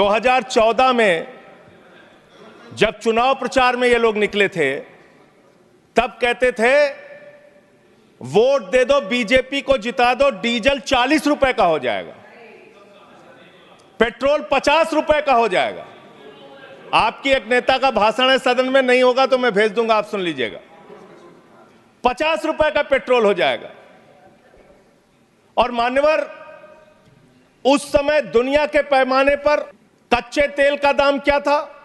2014 में जब चुनाव प्रचार में ये लोग निकले थे, तब कहते थे वोट दे दो, बीजेपी को जिता दो, डीजल 40 रुपए का हो जाएगा, पेट्रोल 50 रुपए का हो जाएगा। आपकी एक नेता का भाषण है, सदन में नहीं होगा तो मैं भेज दूंगा, आप सुन लीजिएगा। 50 रुपए का पेट्रोल हो जाएगा। और मान्यवर, उस समय दुनिया के पैमाने पर कच्चे तेल का दाम क्या था?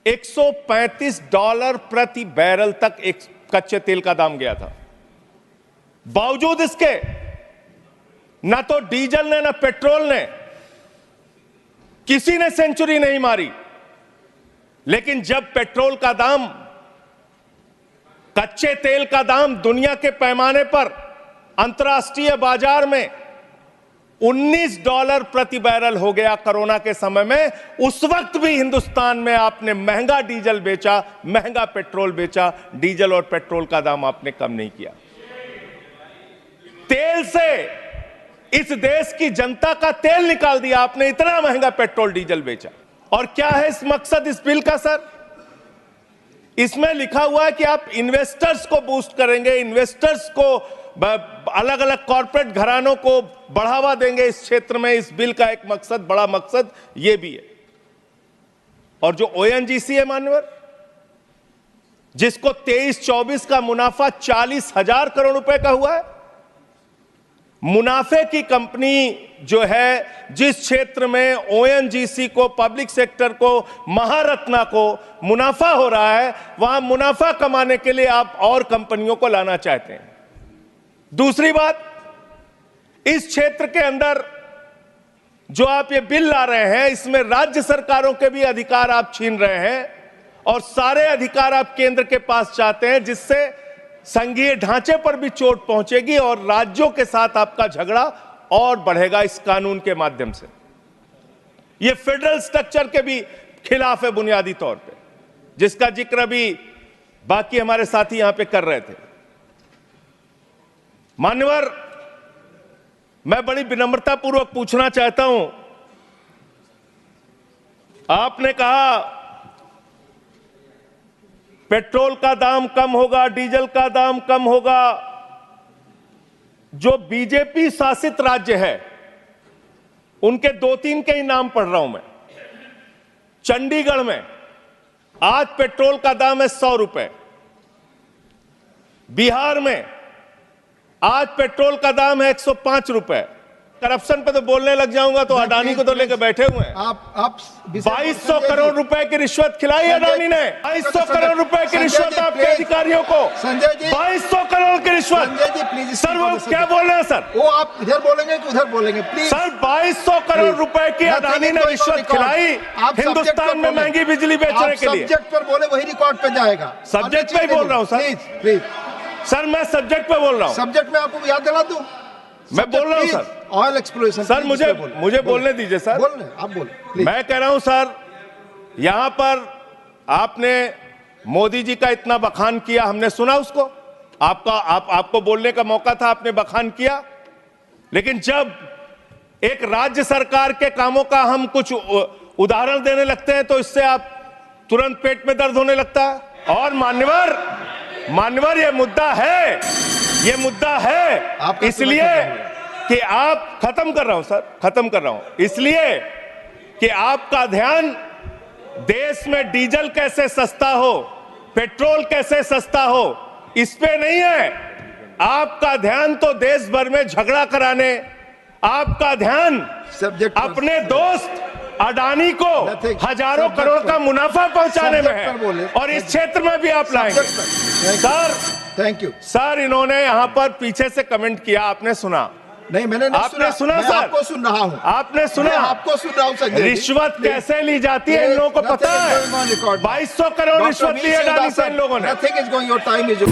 $135 प्रति बैरल तक एक कच्चे तेल का दाम गया था। बावजूद इसके ना तो डीजल ने ना पेट्रोल ने, किसी ने सेंचुरी नहीं मारी। लेकिन जब पेट्रोल का दाम, कच्चे तेल का दाम दुनिया के पैमाने पर अंतर्राष्ट्रीय बाजार में $19 प्रति बैरल हो गया कोरोना के समय में, उस वक्त भी हिंदुस्तान में आपने महंगा डीजल बेचा, महंगा पेट्रोल बेचा, डीजल और पेट्रोल का दाम आपने कम नहीं किया। तेल से इस देश की जनता का तेल निकाल दिया आपने, इतना महंगा पेट्रोल डीजल बेचा। और क्या है इस मकसद इस बिल का सर? इसमें लिखा हुआ है कि आप इन्वेस्टर्स को बूस्ट करेंगे, इन्वेस्टर्स को, अलग अलग कॉर्पोरेट घरानों को बढ़ावा देंगे इस क्षेत्र में। इस बिल का एक मकसद, बड़ा मकसद यह भी है। और जो ओएनजीसी है मान्यवर, जिसको 23-24 का मुनाफा 40,000 करोड़ रुपए का हुआ है, मुनाफे की कंपनी जो है, जिस क्षेत्र में ओएनजीसी को, पब्लिक सेक्टर को, महारत्ना को मुनाफा हो रहा है, वहां मुनाफा कमाने के लिए आप और कंपनियों को लाना चाहते हैं। दूसरी बात, इस क्षेत्र के अंदर जो आप ये बिल ला रहे हैं, इसमें राज्य सरकारों के भी अधिकार आप छीन रहे हैं और सारे अधिकार आप केंद्र के पास चाहते हैं, जिससे संघीय ढांचे पर भी चोट पहुंचेगी और राज्यों के साथ आपका झगड़ा और बढ़ेगा इस कानून के माध्यम से। यह फेडरल स्ट्रक्चर के भी खिलाफ है बुनियादी तौर पे, जिसका जिक्र भी बाकी हमारे साथी यहां पे कर रहे थे। मान्यवर, मैं बड़ी विनम्रता पूर्वक पूछना चाहता हूं, आपने कहा पेट्रोल का दाम कम होगा, डीजल का दाम कम होगा। जो बीजेपी शासित राज्य है, उनके 2-3 के ही नाम पढ़ रहा हूं मैं। चंडीगढ़ में आज पेट्रोल का दाम है 100 रुपए। बिहार में आज पेट्रोल का दाम है 105 रुपए। करप्शन पे तो बोलने लग जाऊंगा तो अडानी को तो लेकर बैठे हुए हैं। आप 2200 करोड़ रुपए की रिश्वत खिलाई अडानी ने। 2200 करोड़ रुपए की रिश्वत आपके अधिकारियों को। संजय जी, 2200 करोड़ की रिश्वत। संजय जी प्लीज। सर वो क्या बोल रहे हैं सर? वो आप इधर बोलेंगे कि उधर बोलेंगे प्लीज। सर 2200 करोड़ रुपए की अडानी ने रिश्वत खिलाई हिंदुस्तान में महंगी बिजली बेचने के लिए। सब्जेक्ट पर बोले वही रिकॉर्ड पे जाएगा। सब्जेक्ट पे ही बोल रहा हूँ सर। प्लीज सर, मैं सब्जेक्ट पे बोल रहा हूँ। सब्जेक्ट में आपको याद दिला दूं, मैं बोल रहा हूं सर। Oil exploration. सर मुझे बोलने दीजिए सर। आप बोले। मैं कह रहा हूं सर, यहां पर आपने मोदी जी का इतना बखान किया, हमने सुना उसको। आपको बोलने का मौका था, आपने बखान किया। लेकिन जब एक राज्य सरकार के कामों का हम कुछ उदाहरण देने लगते हैं तो इससे आप तुरंत पेट में दर्द होने लगता है। और मान्यवर ये मुद्दा है इसलिए कि आप, खत्म कर रहा हूं, इसलिए कि आपका ध्यान देश में डीजल कैसे सस्ता हो, पेट्रोल कैसे सस्ता हो, इस पे नहीं है। आपका ध्यान तो देश भर में झगड़ा कराने, आपका ध्यान अपने दोस्त अडानी को हजारों करोड़ का मुनाफा पहुंचाने में है। और इस क्षेत्र में भी आप लाएंगे सर। Thank you sir. इन्होंने यहां पर पीछे से कमेंट किया, आपने सुना? नहीं, मैंने नहीं आपने सुना सर? आपको सुन रहा हूं। आपने सुना? आपको सुन रहा हूं संजय। रिश्वत कैसे ली जाती है इन लोगों को पता है। 2200 करोड़ रिश्वत ली अडानी से इन लोगों ने। Nothing is going, your time is